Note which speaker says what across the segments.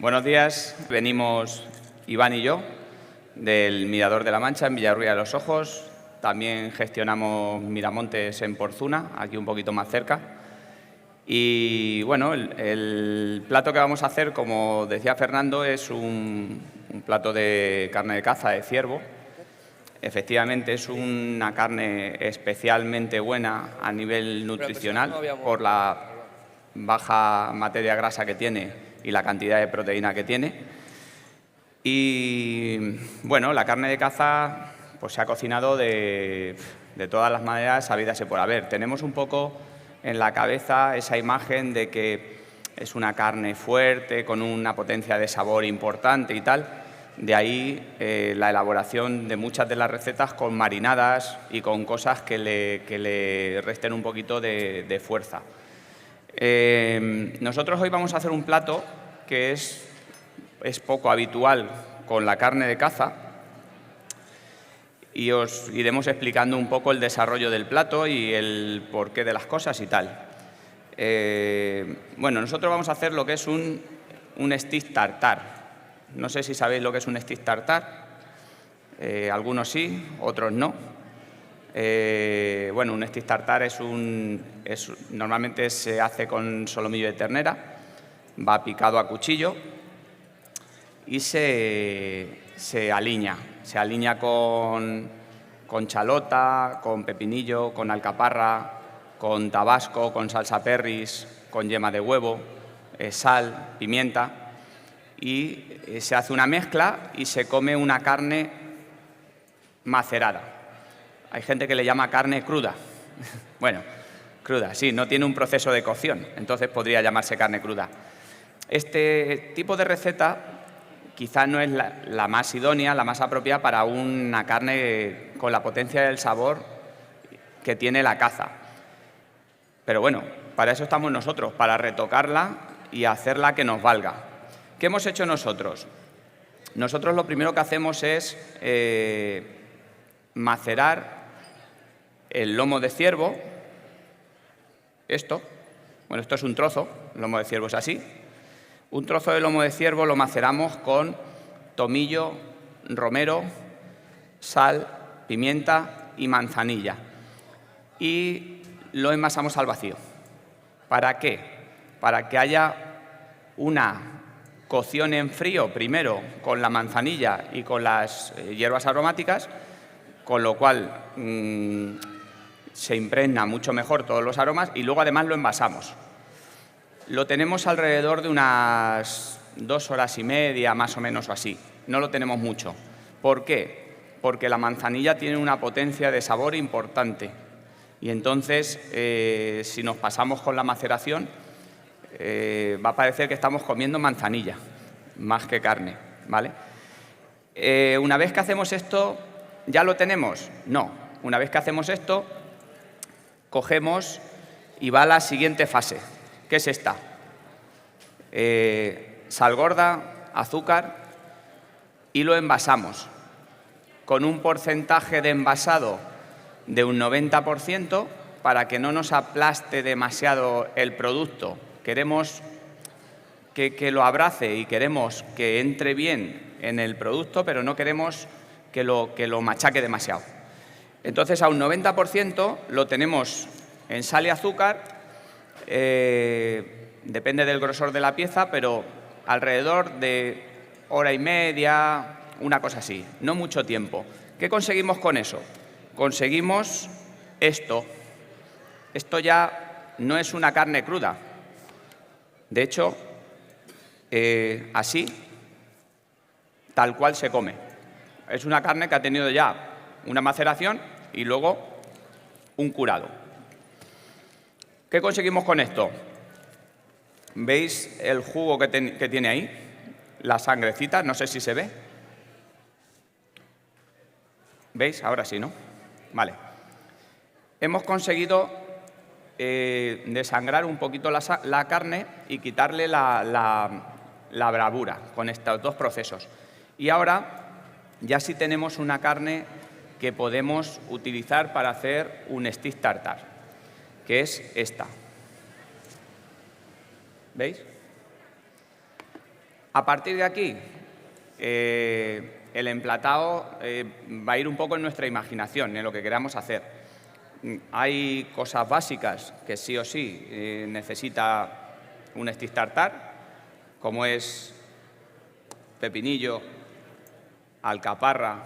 Speaker 1: Buenos días. Venimos Iván y yo del Mirador de la Mancha en Villarrubia de los Ojos. También gestionamos Miramontes en Porzuna, aquí un poquito más cerca. Y bueno, el plato que vamos a hacer, como decía Fernando, es un plato de carne de caza de ciervo. Efectivamente, es una carne especialmente buena a nivel nutricional por la baja materia grasa que tiene y la cantidad de proteína que tiene. Y bueno, la carne de caza pues se ha cocinado de todas las maneras habidas y por haber. Tenemos un poco en la cabeza esa imagen de que es una carne fuerte, con una potencia de sabor importante y tal. De ahí la elaboración de muchas de las recetas con marinadas y con cosas que le resten un poquito de fuerza. Nosotros hoy vamos a hacer un plato que es poco habitual con la carne de caza y os iremos explicando un poco el desarrollo del plato y el porqué de las cosas y tal. Bueno, nosotros vamos a hacer lo que es un stick tartar. No sé si sabéis lo que es un stick tartar. Algunos sí, otros no. Bueno, un stick tartar normalmente se hace con solomillo de ternera, va picado a cuchillo y se aliña. Se aliña con chalota, con pepinillo, con alcaparra, con tabasco, con salsa perris, con yema de huevo, sal, pimienta, y se hace una mezcla y se come una carne macerada. Hay gente que le llama carne cruda. Bueno, cruda, sí, no tiene un proceso de cocción, entonces podría llamarse carne cruda. Este tipo de receta quizás no es la más idónea, la más apropiada para una carne con la potencia del sabor que tiene la caza. Pero bueno, para eso estamos nosotros, para retocarla y hacerla que nos valga. ¿Qué hemos hecho nosotros? Nosotros lo primero que hacemos es macerar el lomo de ciervo. Esto es un trozo, el lomo de ciervo es así. Un trozo de lomo de ciervo lo maceramos con tomillo, romero, sal, pimienta y manzanilla. Y lo envasamos al vacío. ¿Para qué? Para que haya una cocción en frío primero con la manzanilla y con las hierbas aromáticas, con lo cual se impregna mucho mejor todos los aromas y luego además lo envasamos. Lo tenemos alrededor de unas 2 horas y media, más o menos o así. No lo tenemos mucho. ¿Por qué? Porque la manzanilla tiene una potencia de sabor importante. Y entonces, si nos pasamos con la maceración, va a parecer que estamos comiendo manzanilla, más que carne, ¿vale? Una vez que hacemos esto, ¿ya lo tenemos? No. Una vez que hacemos esto, cogemos y va a la siguiente fase. ¿Qué es esta? Sal gorda, azúcar y lo envasamos con un porcentaje de envasado de un 90% para que no nos aplaste demasiado el producto. Queremos que lo abrace y queremos que entre bien en el producto, pero no queremos que lo machaque demasiado. Entonces, a un 90% lo tenemos en sal y azúcar. Depende del grosor de la pieza, pero alrededor de hora y media, una cosa así, no mucho tiempo. ¿Qué conseguimos con eso? Conseguimos esto. Esto ya no es una carne cruda. De hecho, así, tal cual se come. Es una carne que ha tenido ya una maceración y luego un curado. ¿Qué conseguimos con esto? ¿Veis el jugo que tiene ahí? La sangrecita, no sé si se ve. ¿Veis? Ahora sí, ¿no? Vale. Hemos conseguido desangrar un poquito la carne y quitarle la bravura con estos dos procesos. Y ahora ya sí tenemos una carne que podemos utilizar para hacer un stick tartar, que es esta. ¿Veis? A partir de aquí, el emplatado va a ir un poco en nuestra imaginación, en lo que queramos hacer. Hay cosas básicas que sí o sí necesita un stick tartar, como es pepinillo, alcaparra.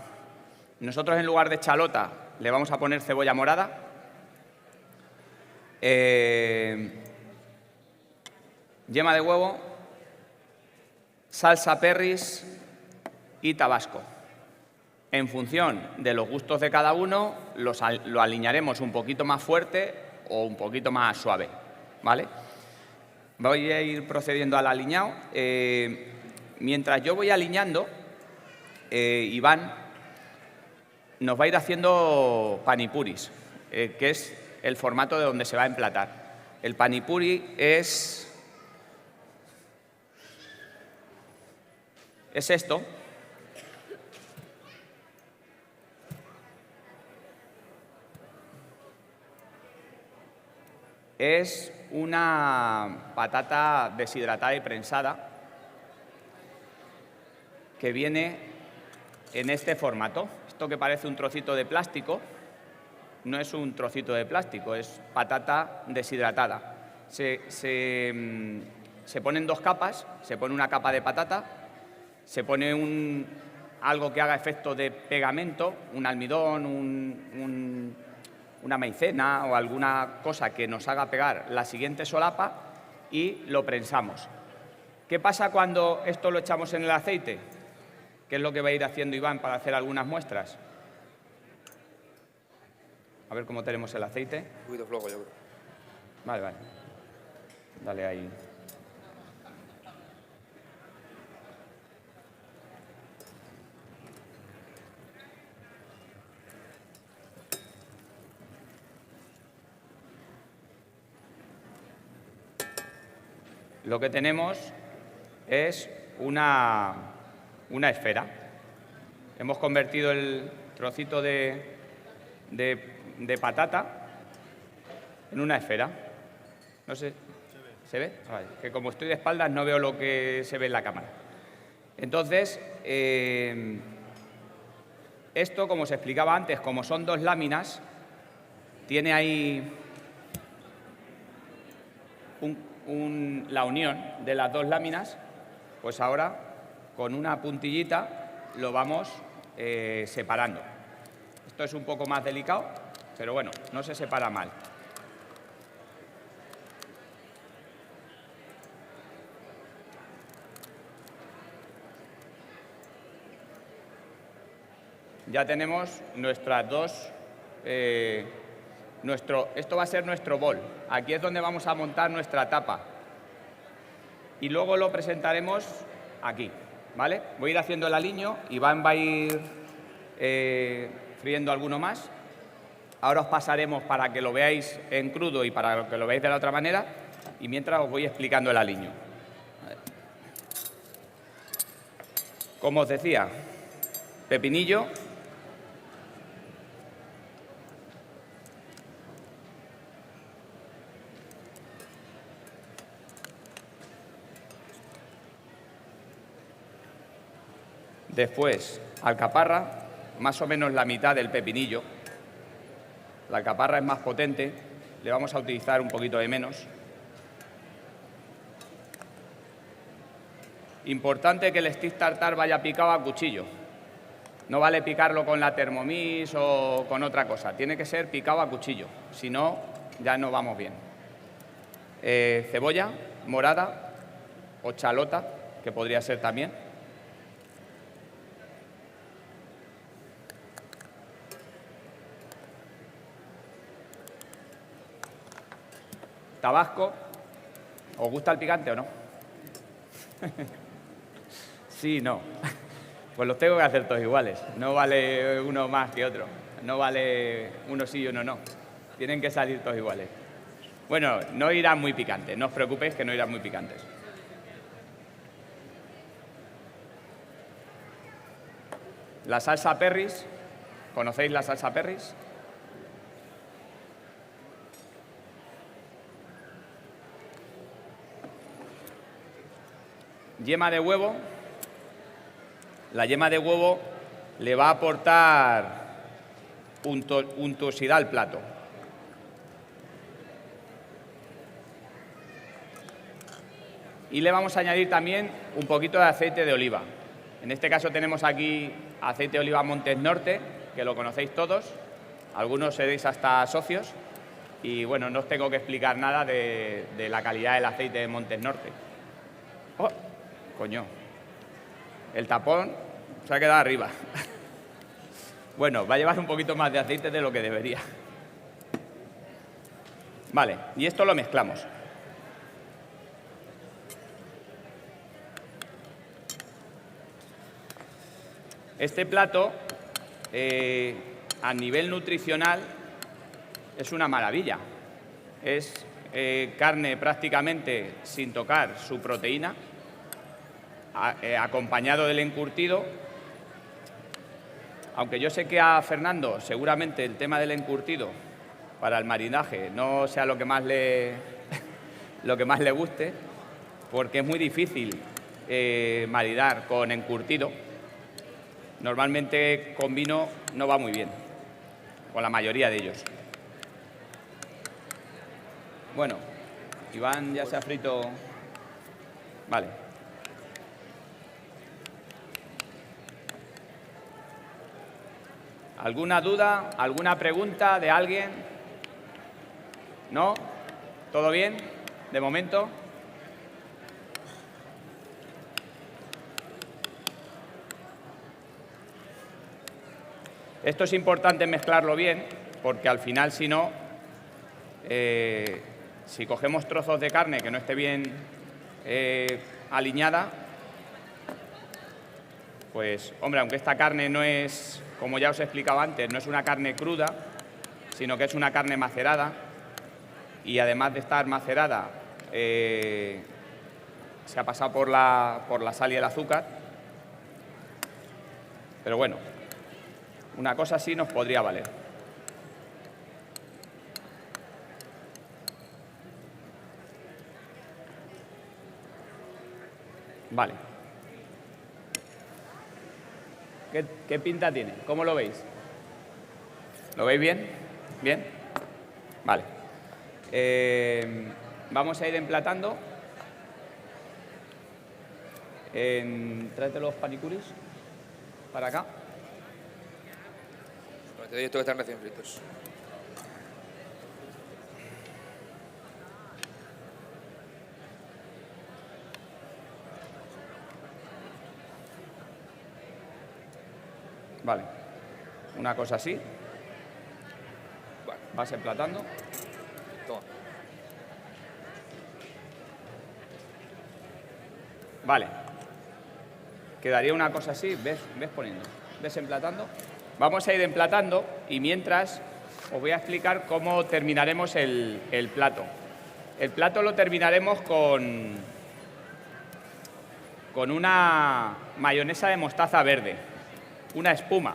Speaker 1: Nosotros, en lugar de chalota, le vamos a poner cebolla morada, yema de huevo, salsa Perris y tabasco. En función de los gustos de cada uno, lo alinearemos un poquito más fuerte o un poquito más suave, ¿vale? Voy a ir procediendo al aliñado. Mientras yo voy aliñando, Iván nos va a ir haciendo panipuris, que es el formato de donde se va a emplatar. El panipuri es esto. Es una patata deshidratada y prensada que viene en este formato. Esto que parece un trocito de plástico no es un trocito de plástico, es patata deshidratada. Se ponen dos capas, se pone una capa de patata, se pone algo que haga efecto de pegamento, un almidón, una maicena o alguna cosa que nos haga pegar la siguiente solapa y lo prensamos. ¿Qué pasa cuando esto lo echamos en el aceite? ¿Qué es lo que va a ir haciendo Iván para hacer algunas muestras? A ver cómo tenemos el aceite.
Speaker 2: Un poquito flojo, yo creo.
Speaker 1: Vale. Dale ahí. Lo que tenemos es una esfera. Hemos convertido el trocito de patata en una esfera. No sé, ¿se ve? Vale, que como estoy de espaldas no veo lo que se ve en la cámara. Entonces, esto, como os explicaba antes, como son dos láminas, tiene ahí la unión de las dos láminas. Pues ahora, con una puntillita, lo vamos separando. Esto es un poco más delicado, pero bueno, no se separa mal. Ya tenemos nuestras dos... esto va a ser nuestro bol. Aquí es donde vamos a montar nuestra tapa. Y luego lo presentaremos aquí, ¿vale? Voy a ir haciendo el aliño. Iván va a ir friendo alguno más. Ahora os pasaremos para que lo veáis en crudo y para que lo veáis de la otra manera. Y mientras os voy explicando el aliño. Como os decía, pepinillo. Después, alcaparra, más o menos la mitad del pepinillo. La alcaparra es más potente, le vamos a utilizar un poquito de menos. Importante que el stick tartar vaya picado a cuchillo. No vale picarlo con la Thermomix o con otra cosa, tiene que ser picado a cuchillo, si no, ya no vamos bien. Cebolla morada o chalota, que podría ser también. Tabasco. ¿Os gusta el picante o no? Sí, no. Pues los tengo que hacer todos iguales. No vale uno más que otro. No vale uno sí y uno no. Tienen que salir todos iguales. Bueno, no irán muy picantes. No os preocupéis que no irán muy picantes. La salsa Perris. ¿Conocéis la salsa Perris? yema de huevo. La yema de huevo le va a aportar untuosidad al plato. Y le vamos a añadir también un poquito de aceite de oliva. En este caso tenemos aquí aceite de oliva Montes Norte, que lo conocéis todos. Algunos seréis hasta socios. Y bueno, no os tengo que explicar nada de la calidad del aceite de Montes Norte. ¡Oh! Coño. El tapón se ha quedado arriba. Bueno, va a llevar un poquito más de aceite de lo que debería. Vale, y esto lo mezclamos. Este plato, a nivel nutricional, es una maravilla. Es carne prácticamente sin tocar su proteína, acompañado del encurtido. Aunque yo sé que a Fernando seguramente el tema del encurtido para el marinaje no sea lo que más le guste, porque es muy difícil marinar con encurtido. Normalmente con vino no va muy bien, con la mayoría de ellos. Bueno, Iván ya se ha frito. Vale. ¿Alguna duda? ¿Alguna pregunta de alguien? ¿No? ¿Todo bien? ¿De momento? Esto es importante mezclarlo bien, porque al final, si no, si cogemos trozos de carne que no esté bien aliñada, pues, hombre, aunque esta carne no es, como ya os he explicado antes, no es una carne cruda, sino que es una carne macerada, y además de estar macerada, se ha pasado por la sal y el azúcar. Pero bueno, una cosa así nos podría valer. Vale. ¿Qué pinta tiene? ¿Cómo lo veis? ¿Lo veis bien? ¿Bien? Vale. Vamos a ir emplatando. Tráete los panicuris para acá.
Speaker 2: Te doy esto que están recién fritos.
Speaker 1: Vale. Una cosa así.
Speaker 2: Vale.
Speaker 1: Vas emplatando.
Speaker 2: Toma.
Speaker 1: Vale. Quedaría una cosa así. ¿Ves poniendo? ¿Ves emplatando? Vamos a ir emplatando y mientras os voy a explicar cómo terminaremos el plato. El plato lo terminaremos con una mayonesa de mostaza verde, una espuma.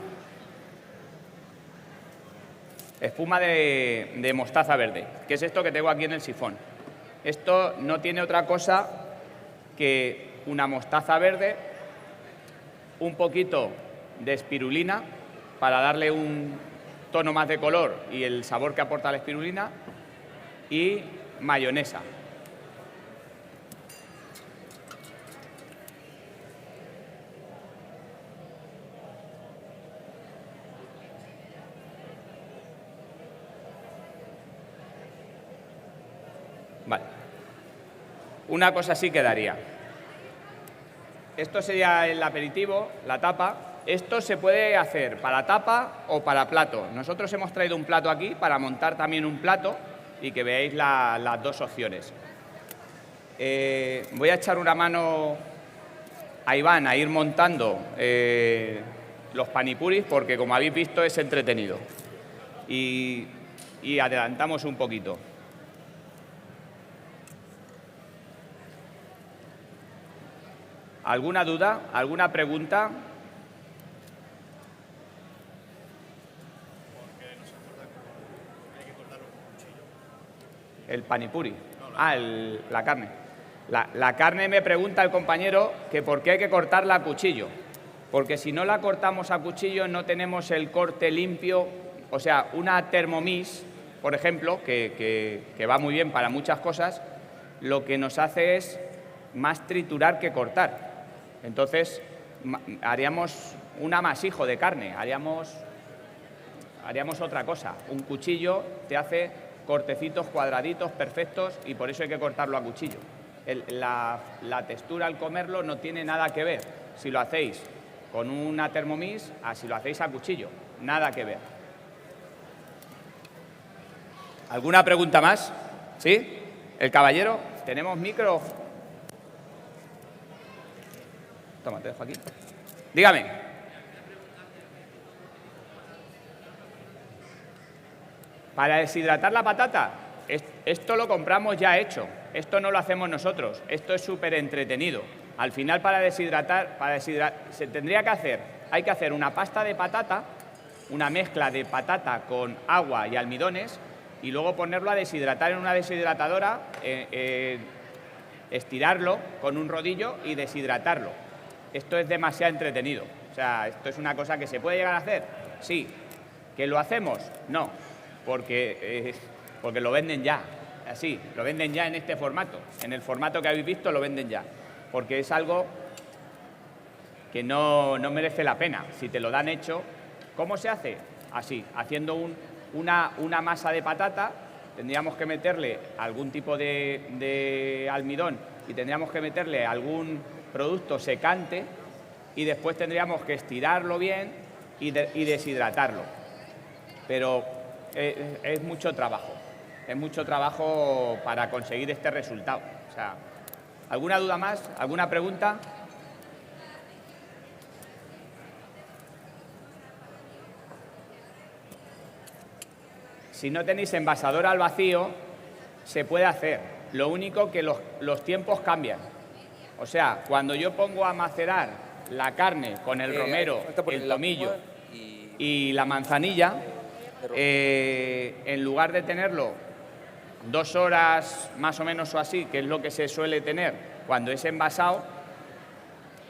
Speaker 1: Espuma de mostaza verde, que es esto que tengo aquí en el sifón. Esto no tiene otra cosa que una mostaza verde, un poquito de espirulina, para darle un tono más de color y el sabor que aporta la espirulina, y mayonesa. Vale. Una cosa así quedaría. Esto sería el aperitivo, la tapa. Esto se puede hacer para tapa o para plato. Nosotros hemos traído un plato aquí para montar también un plato y que veáis las dos opciones. Voy a echar una mano a Iván a ir montando los panipuris porque, como habéis visto, es entretenido. Y adelantamos un poquito. ¿Alguna duda? ¿Alguna pregunta? El panipuri. La carne. La carne, me pregunta el compañero que por qué hay que cortarla a cuchillo. Porque si no la cortamos a cuchillo no tenemos el corte limpio. O sea, una Thermomix, por ejemplo, que va muy bien para muchas cosas, lo que nos hace es más triturar que cortar. Entonces, haríamos un amasijo de carne, haríamos otra cosa. Un cuchillo te hace cortecitos cuadraditos perfectos y por eso hay que cortarlo a cuchillo. La textura al comerlo no tiene nada que ver si lo hacéis con una Thermomix a si lo hacéis a cuchillo. Nada que ver. ¿Alguna pregunta más? ¿Sí? ¿El caballero? ¿Tenemos micro? Toma, te dejo aquí. Dígame. Para deshidratar la patata, esto lo compramos ya hecho. Esto no lo hacemos nosotros. Esto es súper entretenido. Al final, para deshidratar, se tendría que hacer, hay que hacer una pasta de patata, una mezcla de patata con agua y almidones, y luego ponerlo a deshidratar en una deshidratadora, estirarlo con un rodillo y deshidratarlo. Esto es demasiado entretenido. O sea, esto es una cosa que se puede llegar a hacer. Sí. ¿Que lo hacemos? No, porque lo venden ya. Así, lo venden ya en este formato. En el formato que habéis visto lo venden ya. Porque es algo que no merece la pena. Si te lo dan hecho, ¿cómo se hace? Así, haciendo una masa de patata, tendríamos que meterle algún tipo de almidón y tendríamos que meterle algún producto secante y después tendríamos que estirarlo bien y deshidratarlo. Pero es mucho trabajo. Es mucho trabajo para conseguir este resultado. O sea, ¿alguna duda más? ¿Alguna pregunta? Si no tenéis envasadora al vacío, se puede hacer. Lo único que los tiempos cambian. O sea, cuando yo pongo a macerar la carne con el romero, el tomillo y la manzanilla, en lugar de tenerlo 2 horas más o menos o así, que es lo que se suele tener cuando es envasado,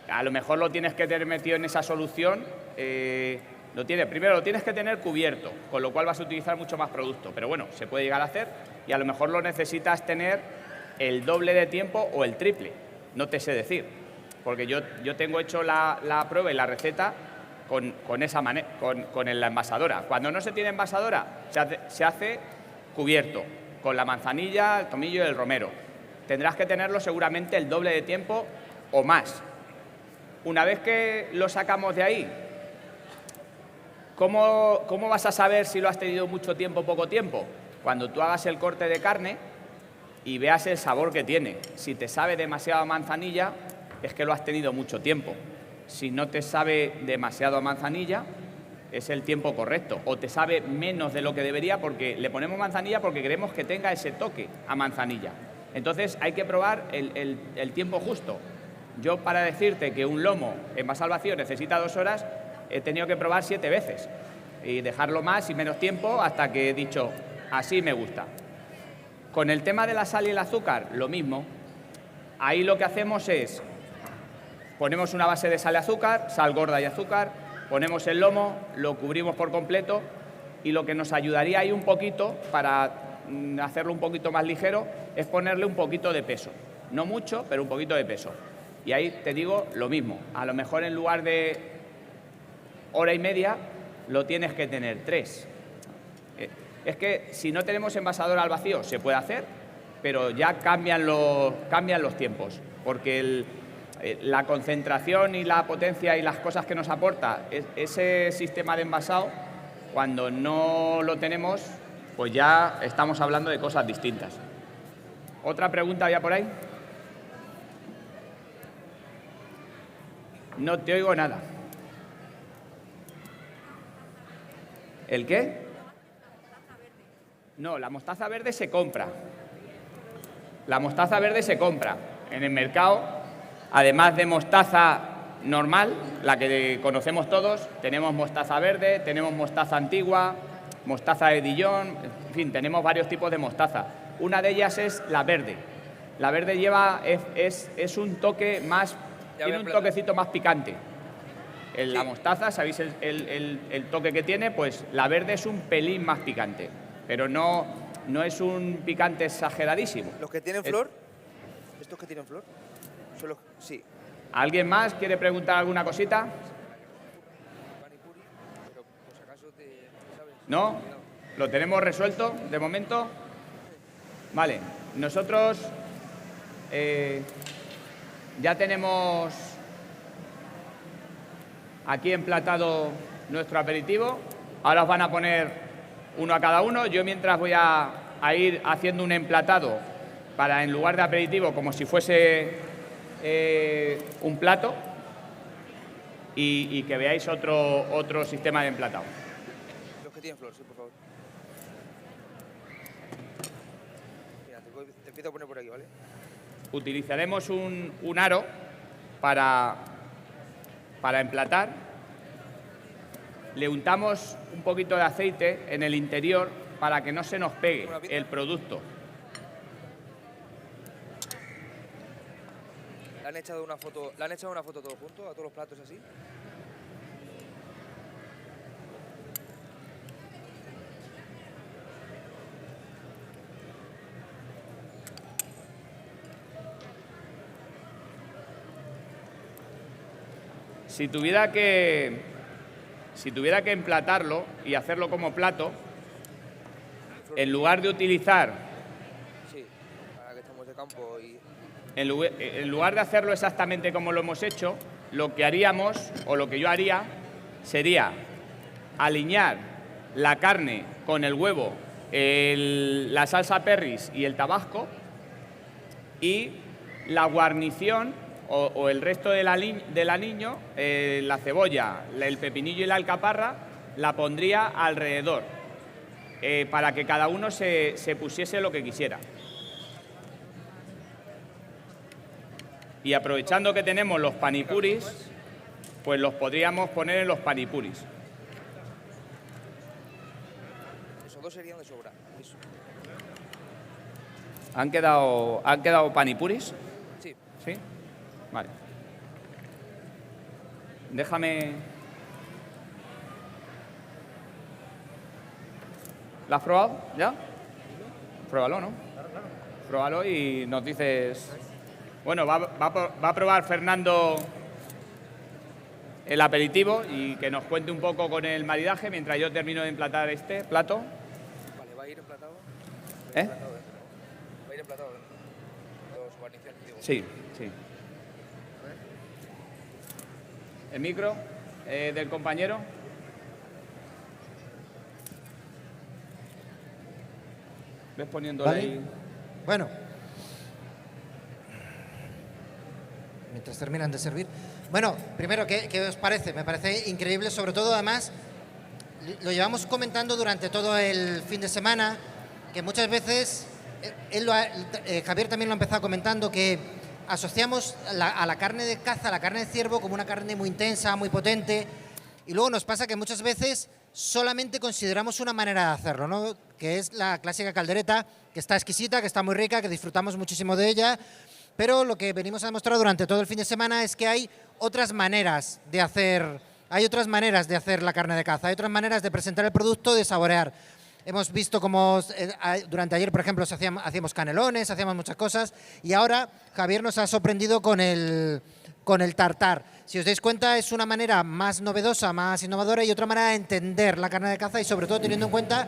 Speaker 1: a lo mejor lo tienes que tener metido en esa solución. Primero lo tienes que tener cubierto, con lo cual vas a utilizar mucho más producto. Pero bueno, se puede llegar a hacer y a lo mejor lo necesitas tener el doble de tiempo o el triple. No te sé decir, porque yo tengo hecho la prueba y la receta con la envasadora. Cuando no se tiene envasadora, se hace cubierto, con la manzanilla, el tomillo y el romero. Tendrás que tenerlo seguramente el doble de tiempo o más. Una vez que lo sacamos de ahí, ¿cómo vas a saber si lo has tenido mucho tiempo o poco tiempo? Cuando tú hagas el corte de carne y veas el sabor que tiene. Si te sabe demasiado a manzanilla, es que lo has tenido mucho tiempo. Si no te sabe demasiado a manzanilla, es el tiempo correcto. O te sabe menos de lo que debería porque le ponemos manzanilla porque queremos que tenga ese toque a manzanilla. Entonces hay que probar el tiempo justo. Yo, para decirte que un lomo envasado al vacío necesita 2 horas, he tenido que probar 7 veces y dejarlo más y menos tiempo hasta que he dicho, así me gusta. Con el tema de la sal y el azúcar, lo mismo. Ahí lo que hacemos es, ponemos una base de sal y azúcar, sal gorda y azúcar, ponemos el lomo, lo cubrimos por completo y lo que nos ayudaría ahí un poquito, para hacerlo un poquito más ligero, es ponerle un poquito de peso. No mucho, pero un poquito de peso. Y ahí te digo lo mismo. A lo mejor en lugar de 1 hora y media, lo tienes que tener 3. Es que si no tenemos envasadora al vacío, se puede hacer, pero ya cambian los tiempos, porque la concentración y la potencia y las cosas que nos aporta ese sistema de envasado, cuando no lo tenemos, pues ya estamos hablando de cosas distintas. ¿Otra pregunta había por ahí? No te oigo nada. ¿El qué? No, la mostaza verde se compra. La mostaza verde se compra en el mercado. Además de mostaza normal, la que conocemos todos, tenemos mostaza verde, tenemos mostaza antigua, mostaza de Dijon, en fin, tenemos varios tipos de mostaza. Una de ellas es la verde. La verde lleva, es un toque más, tiene un toquecito más picante. La mostaza, ¿sabéis el toque que tiene? Pues la verde es un pelín más picante, pero no es un picante exageradísimo.
Speaker 2: ¿Los que tienen flor? ¿Estos que tienen flor? Son los... Sí.
Speaker 1: ¿Alguien más quiere preguntar alguna cosita?
Speaker 2: Panipuri, pero por si acaso te... ¿sabes?
Speaker 1: ¿No? ¿Lo tenemos resuelto de momento? Vale, nosotros ya tenemos aquí emplatado nuestro aperitivo. Ahora os van a poner uno a cada uno. Yo mientras voy a ir haciendo un emplatado para, en lugar de aperitivo, como si fuese un plato, y que veáis otro sistema de emplatado.
Speaker 2: Los que tienen flor, sí, por favor. Mira, te empiezo a poner por aquí, ¿vale?
Speaker 1: Utilizaremos un aro para emplatar. Le untamos un poquito de aceite en el interior para que no se nos pegue el producto.
Speaker 2: ¿Le han echado una foto todos juntos, a todos los platos así?
Speaker 1: Si tuviera que emplatarlo y hacerlo como plato, en lugar de utilizar...
Speaker 2: Sí, ahora que estamos de campo y...
Speaker 1: En lugar de hacerlo exactamente como lo hemos hecho, lo que haríamos, o lo que yo haría, sería alinear la carne con el huevo, la salsa Perris y el tabasco, y la guarnición o el resto del aliño, la cebolla, el pepinillo y la alcaparra, la pondría alrededor, para que cada uno se pusiese lo que quisiera. Y aprovechando que tenemos los panipuris, pues los podríamos poner en los panipuris.
Speaker 2: Esos dos serían de sobra. Eso.
Speaker 1: ¿Han quedado panipuris?
Speaker 2: Sí.
Speaker 1: ¿Sí? Vale. Déjame... ¿La has probado ya? Pruébalo, ¿no? Pruébalo y nos dices... Bueno, va a probar Fernando el aperitivo y que nos cuente un poco con el maridaje mientras yo termino de emplatar este plato.
Speaker 2: Vale, ¿va a ir emplatado?
Speaker 1: ¿Eh?
Speaker 2: Va a ir emplatado, los guarniciones, digo.
Speaker 1: Sí, sí. El micro del compañero. ¿Ves poniéndole
Speaker 3: ¿Vale?
Speaker 1: ahí?
Speaker 3: Bueno. Mientras terminan de servir. Bueno, primero, ¿qué os parece? Me parece increíble, sobre todo, además, lo llevamos comentando durante todo el fin de semana, que muchas veces, Javier también lo ha empezado comentando, que asociamos a la carne de caza, a la carne de ciervo, como una carne muy intensa, muy potente, y luego nos pasa que muchas veces solamente consideramos una manera de hacerlo, ¿no? Que es la clásica caldereta, que está exquisita, que está muy rica, que disfrutamos muchísimo de ella, pero lo que venimos a demostrar durante todo el fin de semana es que hay otras maneras de hacer, la carne de caza, hay otras maneras de presentar el producto, de saborear. Hemos visto cómo durante ayer, por ejemplo, hacíamos canelones, hacíamos muchas cosas, y ahora Javier nos ha sorprendido con el tartar. Si os dais cuenta, es una manera más novedosa, más innovadora y otra manera de entender la carne de caza, y sobre todo teniendo en cuenta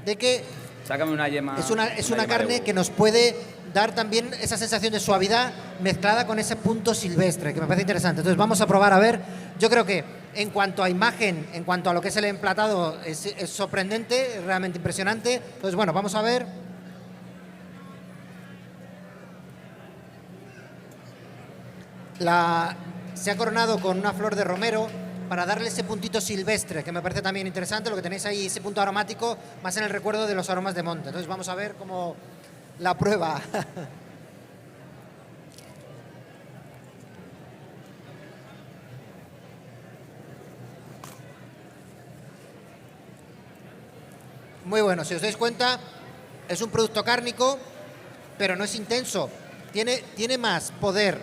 Speaker 3: de que
Speaker 1: Sácame una yema.
Speaker 3: es una carne que nos puede dar también esa sensación de suavidad mezclada con ese punto silvestre, que me parece interesante. Entonces vamos a probar a ver. Yo creo que en cuanto a imagen, en cuanto a lo que es el emplatado, es sorprendente, es realmente impresionante. Entonces, bueno, vamos a ver. Se ha coronado con una flor de romero para darle ese puntito silvestre, que me parece también interesante. Lo que tenéis ahí, ese punto aromático, más en el recuerdo de los aromas de monte. Entonces vamos a ver cómo la prueba. Muy bueno, si os dais cuenta, es un producto cárnico, pero no es intenso. tiene más poder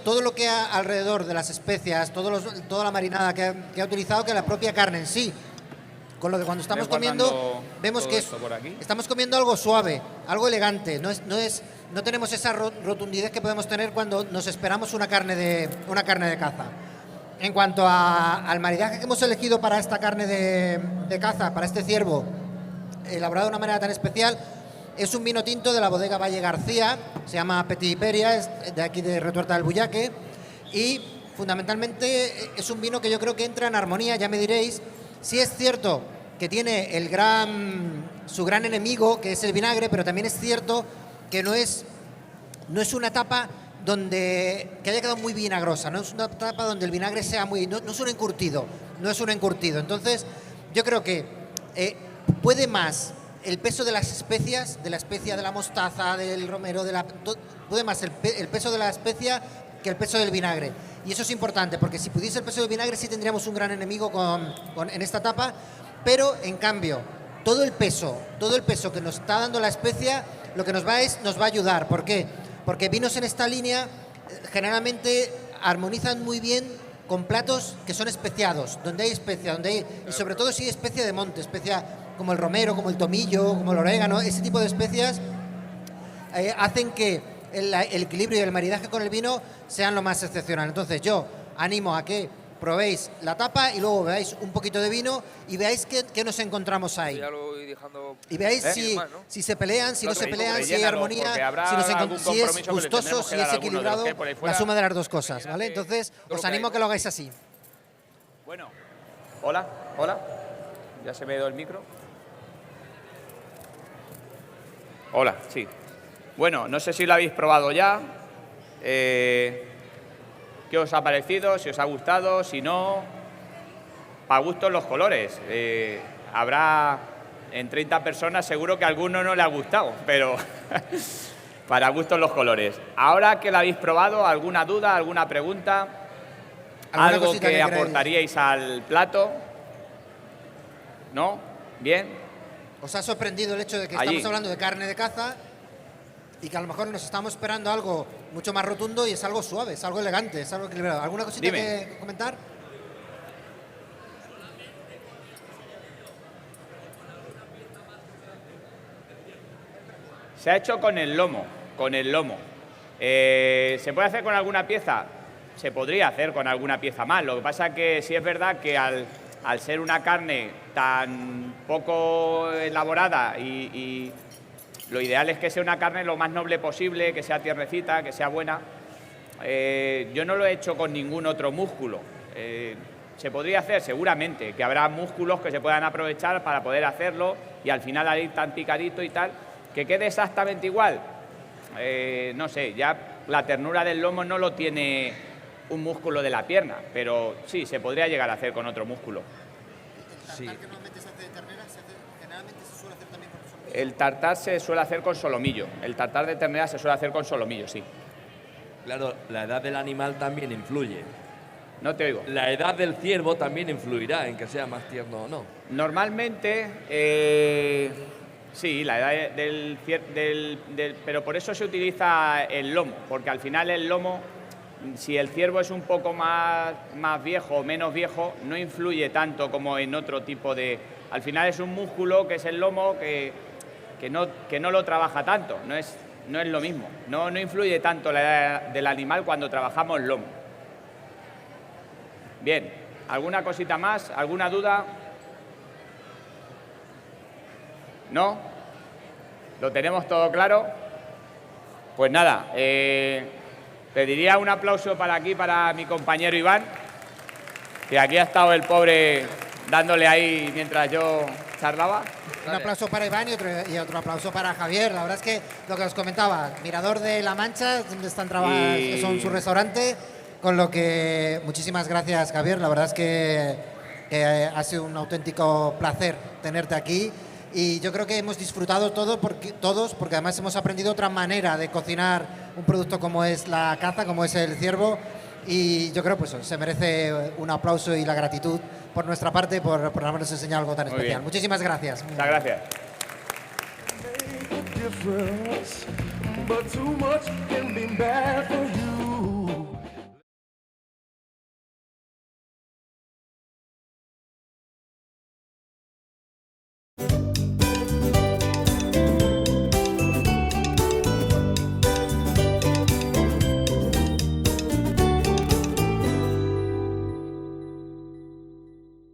Speaker 3: todo lo que hay alrededor de las especias, toda la marinada que ha utilizado que la propia carne en sí. Con lo que cuando estamos comiendo vemos que estamos comiendo algo suave, algo elegante. No tenemos esa rotundidez que podemos tener cuando nos esperamos una carne de caza. En cuanto al maridaje que hemos elegido para esta carne de caza, para este ciervo, elaborado de una manera tan especial, es un vino tinto de la bodega Valle García, se llama Petit Iperia, es de aquí de Retuerta del Buyaque, y fundamentalmente es un vino que yo creo que entra en armonía, ya me diréis. Sí es cierto que tiene su gran enemigo, que es el vinagre, pero también es cierto que no es una tapa que haya quedado muy vinagrosa, no es una tapa donde el vinagre sea no es un encurtido, Entonces, yo creo que puede más el peso de las especias, de la especia de la mostaza, del romero, puede más el peso de la especia que el peso del vinagre. Y eso es importante, porque si pudiese el peso del vinagre sí tendríamos un gran enemigo en esta tapa, pero en cambio, todo el peso que nos está dando la especia, lo que nos va a ayudar. ¿Por qué? Porque vinos en esta línea generalmente armonizan muy bien con platos que son especiados, donde hay especia, y sobre todo si hay especia de monte, especia como el romero, como el tomillo, como el orégano, ese tipo de especias hacen que el equilibrio y el maridaje con el vino sean lo más excepcional. Entonces yo animo a que probéis la tapa y luego veáis un poquito de vino y veáis qué nos encontramos ahí.
Speaker 2: Ya lo voy dejando.
Speaker 3: Y veáis si se pelean, si no se pelean, si hay armonía, si es gustoso, si es equilibrado, la suma de las dos cosas, ¿vale? Entonces os animo a que lo hagáis así.
Speaker 1: Bueno, hola, ya se me ha ido el micro. Hola, sí. Bueno, no sé si lo habéis probado ya. ¿Qué os ha parecido? ¿Si os ha gustado? Si no, para gustos los colores. Habrá en 30 personas, seguro que a alguno no le ha gustado, pero para gustos los colores. Ahora que lo habéis probado, ¿alguna duda, alguna pregunta? ¿Algo que aportaríais al plato? ¿No? ¿Bien?
Speaker 3: ¿Os ha sorprendido el hecho de que estamos hablando de carne de caza y que a lo mejor nos estamos esperando algo mucho más rotundo y es algo suave, es algo elegante, es algo equilibrado? ¿Alguna cosita que comentar?
Speaker 1: Se ha hecho con el lomo, ¿Se puede hacer con alguna pieza? Se podría hacer con alguna pieza más. Lo que pasa es que sí es verdad que al ser una carne tan poco elaborada y lo ideal es que sea una carne lo más noble posible, que sea tiernecita, que sea buena. Yo no lo he hecho con ningún otro músculo. Se podría hacer seguramente, que habrá músculos que se puedan aprovechar para poder hacerlo y al final al ir tan picadito y tal, que quede exactamente igual. No sé, ya la ternura del lomo no lo tiene un músculo de la pierna, pero sí, se podría llegar a hacer con otro músculo.
Speaker 3: ¿El tartar que normalmente se hace de ternera, generalmente se suele hacer también con solomillo?
Speaker 1: El tartar se suele hacer con solomillo. El tartar de ternera se suele hacer con solomillo, sí.
Speaker 4: Claro, la edad del animal también influye.
Speaker 1: No te oigo.
Speaker 4: La edad del ciervo también influirá en que sea más tierno o no.
Speaker 1: Normalmente, sí, la edad pero por eso se utiliza el lomo, porque al final el lomo, si el ciervo es un poco más viejo o menos viejo, no influye tanto como en otro tipo de... Al final es un músculo, que es el lomo, que no lo trabaja tanto, no es lo mismo. No influye tanto la edad del animal cuando trabajamos lomo. Bien, ¿alguna cosita más? ¿Alguna duda? ¿No? ¿Lo tenemos todo claro? Pues nada, pediría un aplauso para mi compañero Iván, que aquí ha estado el pobre dándole ahí mientras yo charlaba.
Speaker 3: Un aplauso para Iván y otro aplauso para Javier. La verdad es que lo que os comentaba, Mirador de la Mancha, donde están trabajando, son su restaurante, con lo que muchísimas gracias, Javier. La verdad es que ha sido un auténtico placer tenerte aquí. Y yo creo que hemos disfrutado todos, porque además hemos aprendido otra manera de cocinar un producto como es la caza, como es el ciervo. Y yo creo que pues, se merece un aplauso y la gratitud por nuestra parte por habernos enseñado algo tan especial. Muchísimas gracias.
Speaker 1: Muchas gracias.
Speaker 5: difference, but too much can be bad for you.